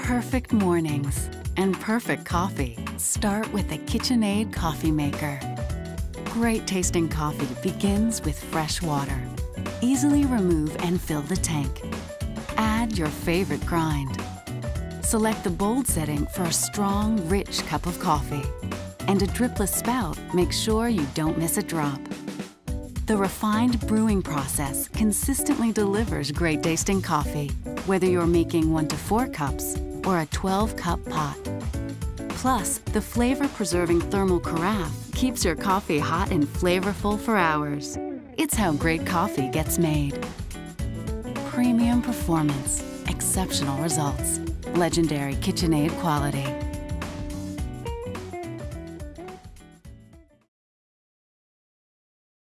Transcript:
Perfect mornings and perfect coffee start with the KitchenAid coffee maker. Great tasting coffee begins with fresh water. Easily remove and fill the tank. Add your favorite grind. Select the bold setting for a strong, rich cup of coffee. And a dripless spout makes sure you don't miss a drop. The refined brewing process consistently delivers great tasting coffee, whether you're making 1 to 4 cups or a 12-cup pot. Plus, the flavor-preserving Thermal Carafe keeps your coffee hot and flavorful for hours. It's how great coffee gets made. Premium performance, exceptional results, legendary KitchenAid quality.